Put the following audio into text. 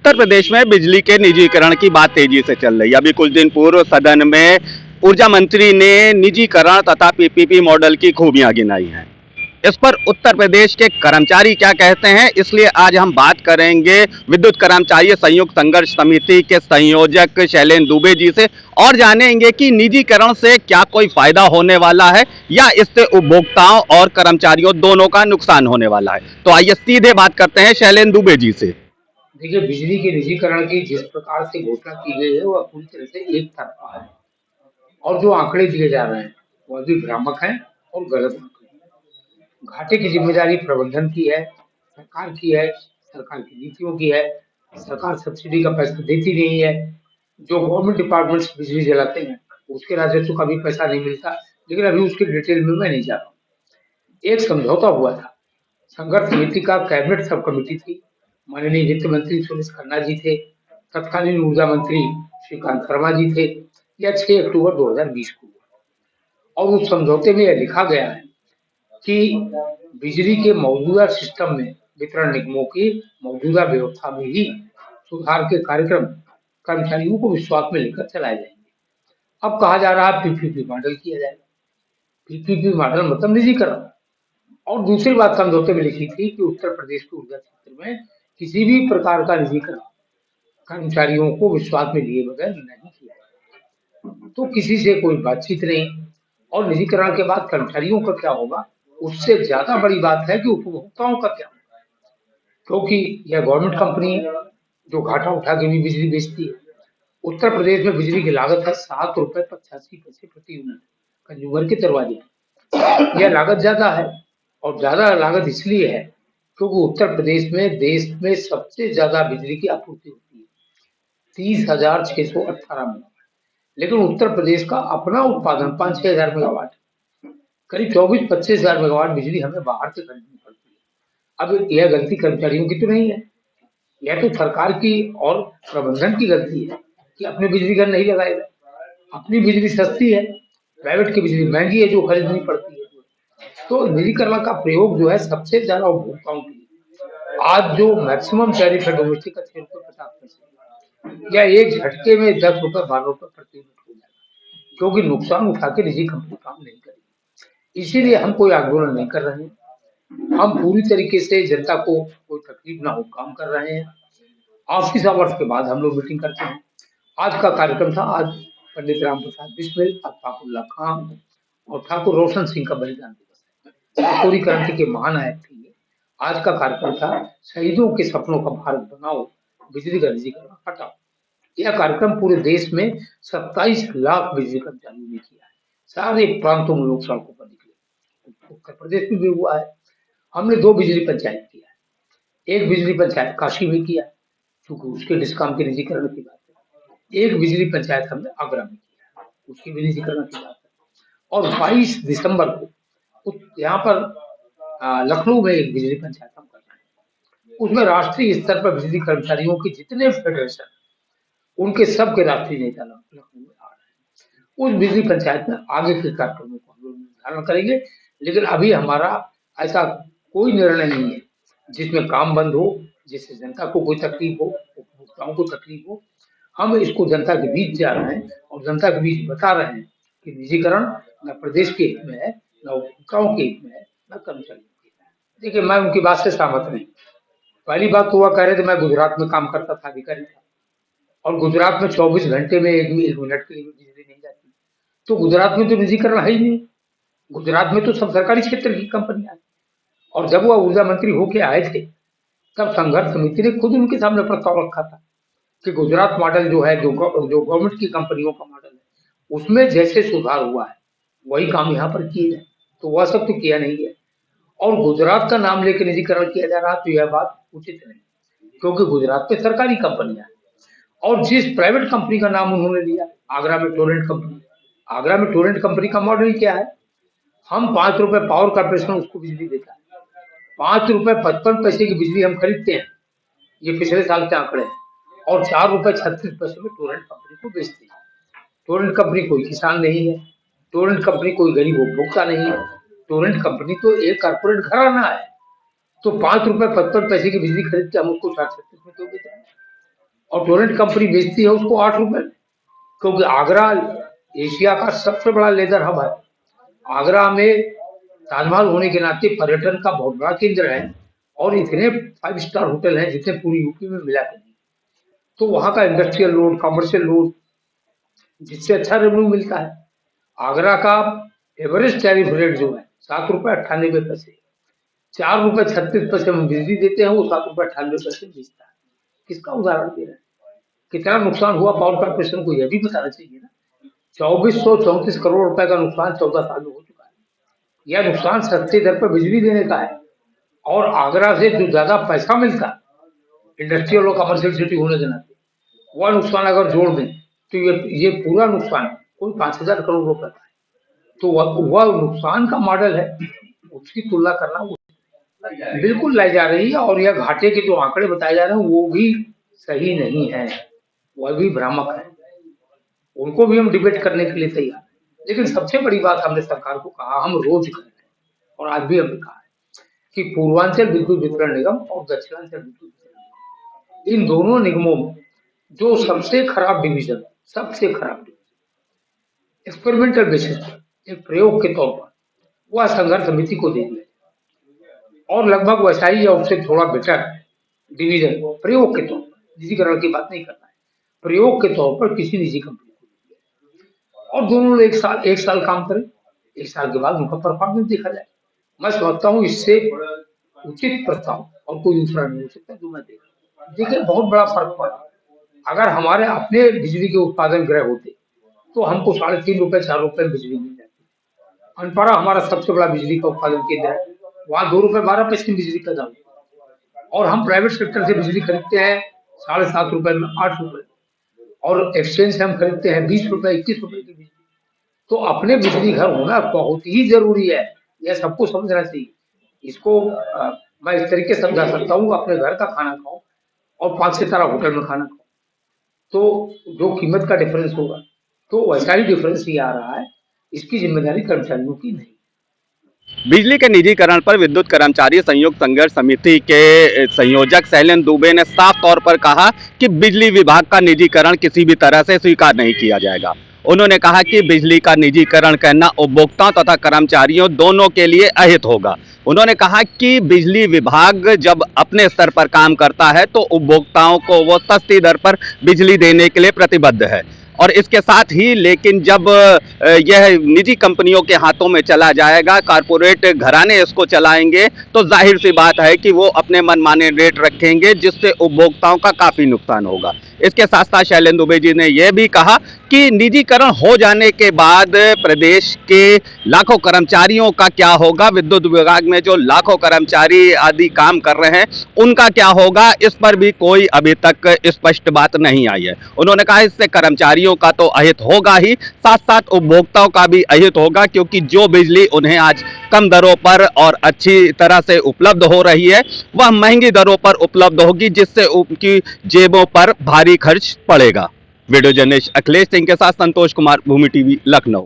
उत्तर प्रदेश में बिजली के निजीकरण की बात तेजी से चल रही है। अभी कुछ दिन पूर्व सदन में ऊर्जा मंत्री ने निजीकरण तथा पीपीपी मॉडल की खूबियां गिनाई हैं। इस पर उत्तर प्रदेश के कर्मचारी क्या कहते हैं, इसलिए आज हम बात करेंगे विद्युत कर्मचारी संयुक्त संघर्ष समिति के संयोजक शैलेंद्र दुबे जी से और जानेंगे कि निजीकरण से क्या कोई फायदा होने वाला है या इससे उपभोक्ताओं और कर्मचारियों दोनों का नुकसान होने वाला है। तो आइए सीधे बात करते हैं शैलेंद्र दुबे जी से। देखिए, बिजली के निजीकरण की जिस प्रकार से घोषणा की गई है वह पूरी तरह से एक तरफा है और जो आंकड़े दिए जा रहे हैं वह भी भ्रामक हैं और गलत आंकड़े हैं। घाटे की जिम्मेदारी प्रबंधन की है, सरकार की है, सरकार की नीतियों की है। सरकार सब्सिडी का पैसा देती नहीं है। जो गवर्नमेंट डिपार्टमेंट्स बिजली जलाते हैं उसके राजस्व का भी पैसा नहीं मिलता। लेकिन अभी उसके डिटेल में मैं नहीं जा रहा हूँ। एक समझौता हुआ था, संघर्ष समिति का कैबिनेट सब कमेटी थी, माननीय वित्त मंत्री सुरेश खन्ना जी थे, तत्कालीन ऊर्जा मंत्री श्रीकांत शर्मा जी थे। यह 6 अक्टूबर 2020 को हुआ और उस समझौते में यह लिखा गया है कि बिजली के मौजूदा सिस्टम में वितरण निगमों की मौजूदा व्यवस्था में ही सुधार के कार्यक्रम कर्मचारियों को विश्वास में लेकर चलाए जाएंगे। अब कहा जा रहा है पीपीपी मॉडल किया जाएगा। पीपीपी मॉडल मतलब निजीकरण। और दूसरी बात समझौते में लिखी थी कि उत्तर प्रदेश के ऊर्जा क्षेत्र में किसी भी प्रकार का निजीकरण कर्मचारियों को विश्वास में लिए बगैर नहीं किया जाए। तो किसी से कोई बातचीत नहीं। और निजीकरण के बाद कर्मचारियों का क्या होगा, उससे ज्यादा बड़ी बात है कि उपभोक्ताओं का क्या होगा, क्योंकि यह गवर्नमेंट कंपनी है जो घाटा उठा के भी बिजली बेचती है। उत्तर प्रदेश में बिजली की लागत है 7 रुपए 85 पैसे प्रति यूनिट कंज्यूमर के दरवाजे। यह लागत ज्यादा है और ज्यादा लागत इसलिए है क्योंकि उत्तर प्रदेश में देश में सबसे ज्यादा बिजली की आपूर्ति होती है, 30,618 मेगावाट। लेकिन उत्तर प्रदेश का अपना उत्पादन 5-6 हजार मेगावाट, करीब 24-25 हजार मेगावाट बिजली हमें बाहर से खरीदनी पड़ती है। अब यह गलती कर्मचारियों की तो नहीं है, यह तो सरकार की और प्रबंधन की गलती है कि अपने बिजली घर नहीं लगाएगा। अपनी बिजली सस्ती है, प्राइवेट की बिजली महंगी है जो खरीदनी पड़ती है। तो निजीकरण का प्रयोग जो है सबसे ज्यादा उपभोक्ताओं के लिए। आज जो मैक्सिमम टैरिफ है डोमेस्टिक का 6 रुपए 50 पैसे, या एक झटके में 10 रुपए 12 रुपए प्रति यूनिट हो जाएगा, क्योंकि नुकसान उठा के निजी कंपनी काम नहीं करेगी। इसीलिए हम कोई आंदोलन नहीं कर रहे हैं। हम पूरी तरीके से जनता को कोई तकलीफ ना हो काम कर रहे हैं। ऑफिस आवर्स के बाद हम लोग मीटिंग करते हैं। आज का कार्यक्रम था, आज पंडित राम प्रसाद बिस्मिल, अताकुल्ला खान और ठाकुर रोशन सिंह का बलिदान दिवस है। पूरी क्रांति के महानायक थे ये। आज का कार्यक्रम था शहीदों के सपनों का भारत बनाओ, बिजली का निजीकरण हटाओ। यह कार्यक्रम पूरे देश में 27 लाख बिजली कर्मचारियों ने किया है। सारे प्रांतों में लोग सड़कों पर निकले। उत्तर प्रदेश में भी हुआ है। हमने 2 बिजली पंचायत किया है। एक बिजली पंचायत काशी में किया, क्योंकि उसके डिस्कॉम के निजीकरण की बात है। एक बिजली पंचायत हमने आगरा में किया, उसकी भी निजीकरण की बात है। और 22 दिसंबर को यहाँ पर लखनऊ में एक बिजली पंचायत हम कर रहे हैं। उसमें राष्ट्रीय स्तर पर बिजली कर्मचारियों के जितने फेडरेशन, उनके सबके राष्ट्रीय नेता लखनऊ में आ रहे हैं। उस बिजली पंचायत में आगे के कार्यक्रमों को हम लोग निर्धारण करेंगे। लेकिन अभी हमारा ऐसा कोई निर्णय नहीं है जिसमें काम बंद हो, जिससे जनता को कोई तकलीफ हो, उपभोक्ताओं को तकलीफ हो। हम इसको जनता के बीच जा रहे हैं और जनता के बीच बता रहे हैं कि निजीकरण न प्रदेश के हित में है, न उपभोक्ताओं के हित में है, न कर्मचारियों के हित में है। देखिए, मैं उनकी बात से सहमत नहीं। पहली बात तो वह कह रहे थे मैं गुजरात में काम करता था, अधिकारी था, और गुजरात में 24 घंटे में एक मिनट के लिए बिजली नहीं जाती। तो गुजरात में तो निजीकरण है ही नहीं। गुजरात में तो सब सरकारी क्षेत्र की कंपनियां हैं। और जब वह ऊर्जा मंत्री होके आए थे तब संघर्ष समिति ने खुद उनके सामने प्रस्ताव रखा था कि गुजरात मॉडल जो है, जो गवर्नमेंट की कंपनियों का मॉडल है, उसमें जैसे सुधार हुआ है वही काम यहाँ पर किए जाए। तो वह सब तो किया नहीं है। और गुजरात का नाम लेकर निजीकरण किया जा रहा, तो यह बात उचित नहीं, क्योंकि गुजरात में सरकारी कंपनियां हैं। और जिस प्राइवेट कंपनी का नाम उन्होंने लिया, आगरा में टोरेंट कंपनी, आगरा में टोरेंट कंपनी का मॉडल क्या है, हम 5 रुपए पावर कॉर्पोरेशन उसको बिजली देता है, 5 रुपए 55 पैसे की बिजली हम खरीदते हैं, ये पिछले साल के आंकड़े हैं, और 4 रुपए 36 पैसे में टोरेंट कंपनी को बेचते हैं। टोरेंट कंपनी कोई किसान नहीं है, टोरेंट कंपनी कोई गरीब उपभोक्ता नहीं है, टोरेंट कंपनी तो एक कारपोरेट घराना है। तो 5 रुपए 55 पैसे की बिजली खरीद के हम उसको 60-36 में क्यों बेच रहे हैं? और टोरेंट कंपनी बेचती है उसको 8 रुपए में, क्योंकि आगरा एशिया का सबसे बड़ा लेदर हब है। आगरा में ताजमहल होने के नाते पर्यटन का बहुत बड़ा केंद्र है और इतने 5 स्टार होटल हैं जितने पूरी यूपी में मिला कर। तो वहाँ का इंडस्ट्रियल रोड, कमर्शियल रोड, जिससे अच्छा रेवेन्यू मिलता है। आगरा का एवरेज टैरिफ रेट जो है 7 रुपए 98 पैसे, 4 रुपए 36 पैसे हम बिजली देते हैं, वो 7 रुपए 98 पैसे बेचता है। किसका उदाहरण दे रहे हैं? कितना नुकसान हुआ पावर कॉर्पोरेशन को यह भी बताना चाहिए ना। 2434 करोड़ रुपए का नुकसान 14 साल में हो चुका है। यह नुकसान सस्ते दर पर बिजली देने का है। और आगरा से जो ज्यादा पैसा मिलता है इंडस्ट्रियल और कमर्शियल सिटी होने के नाते, वह नुकसान अगर जोड़ दें तो ये पूरा नुकसान कोई 5,000 करोड़ रुपए का है। तो वह नुकसान का मॉडल है, उसकी तुलना करना वो बिल्कुल लाई जा रही है। और यह घाटे के जो आंकड़े बताए जा रहे हैं वो भी सही नहीं है, वह भी भ्रामक है। उनको भी हम डिबेट करने के लिए तैयार हैं। लेकिन सबसे बड़ी बात हमने सरकार को कहा, हम रोज कह रहे हैं और आज भी हमने कहा है कि पूर्वांचल विद्युत वितरण निगम और दक्षिणांचल विद्युत वितरण निगम, इन दोनों निगमों में जो सबसे खराब डिवीजन, सबसे खराब डिवीजन एक्सपेरिमेंटल बेसिस पर, एक प्रयोग के तौर पर वह संघर्ष समिति को दे दिया और लगभग वैसा ही या उससे थोड़ा बेटर डिवीजन प्रयोग के तौर पर, निजीकरण की बात नहीं करना है, प्रयोग के तौर पर किसी निजी कंपनी को दे दिया। और दोनों एक साल काम करें, 1 साल के बाद उनका परफॉर्मेंस देखा जाए। मैं समझता हूँ इससे उचित प्रस्ताव और कोई दूसरा नहीं हो सकता जो मैं देखिए बहुत बड़ा फर्क पड़ा। अगर हमारे अपने बिजली के उत्पादन गृह होते तो हमको 3.5 रुपए 4 रुपए में बिजली मिल जाती। अनपरा हमारा सबसे बड़ा बिजली का उत्पादन केंद्र है, वहाँ 2 रुपए 12 पैसे में बिजली का दाम, और हम प्राइवेट सेक्टर से बिजली खरीदते हैं 7.5 रुपए में, 8 रुपए, और एक्सचेंज से हम खरीदते हैं 20 रुपए 21 रुपए की बिजली। तो अपने बिजली घर होना बहुत ही जरूरी है, यह सबको समझना चाहिए। इसको मैं इस तरीके से समझा सकता हूँ, अपने घर का खाना खाओ और 5 सितारा होटल में खाना खाओ, तो जो कीमत का डिफरेंस होगा तो वैसा ही डिफरेंस ही आ रहा है। इसकी जिम्मेदारी कर्मचारियों की नहीं। बिजली के निजीकरण पर विद्युत कर्मचारी संयुक्त संघर्ष समिति के संयोजक शैलेंद्र दुबे ने साफ तौर पर कहा कि बिजली विभाग का निजीकरण किसी भी तरह से स्वीकार नहीं किया जाएगा। उन्होंने कहा कि बिजली का निजीकरण करना उपभोक्ताओं तथा कर्मचारियों दोनों के लिए अहित होगा। उन्होंने कहा कि बिजली विभाग जब अपने स्तर पर काम करता है तो उपभोक्ताओं को वो सस्ती दर पर बिजली देने के लिए प्रतिबद्ध है, और इसके साथ ही लेकिन जब यह निजी कंपनियों के हाथों में चला जाएगा, कारपोरेट घराने इसको चलाएंगे, तो जाहिर सी बात है कि वो अपने मनमाने रेट रखेंगे, जिससे उपभोक्ताओं का काफ़ी नुकसान होगा। इसके साथ साथ शैलेंद्र दुबे जी ने यह भी कहा कि निजीकरण हो जाने के बाद प्रदेश के लाखों कर्मचारियों का क्या होगा, विद्युत विभाग में जो लाखों कर्मचारी आदि काम कर रहे हैं उनका क्या होगा, इस पर भी कोई अभी तक स्पष्ट बात नहीं आई है। उन्होंने कहा इससे कर्मचारियों का तो अहित होगा ही, साथ साथ उपभोक्ताओं का भी अहित होगा, क्योंकि जो बिजली उन्हें आज कम दरों पर और अच्छी तरह से उपलब्ध हो रही है वह महंगी दरों पर उपलब्ध होगी, जिससे उनकी जेबों पर भारी खर्च पड़ेगा। वीडियो जर्नलिस्ट अखिलेश सिंह के साथ संतोष कुमार, भूमि टीवी, लखनऊ।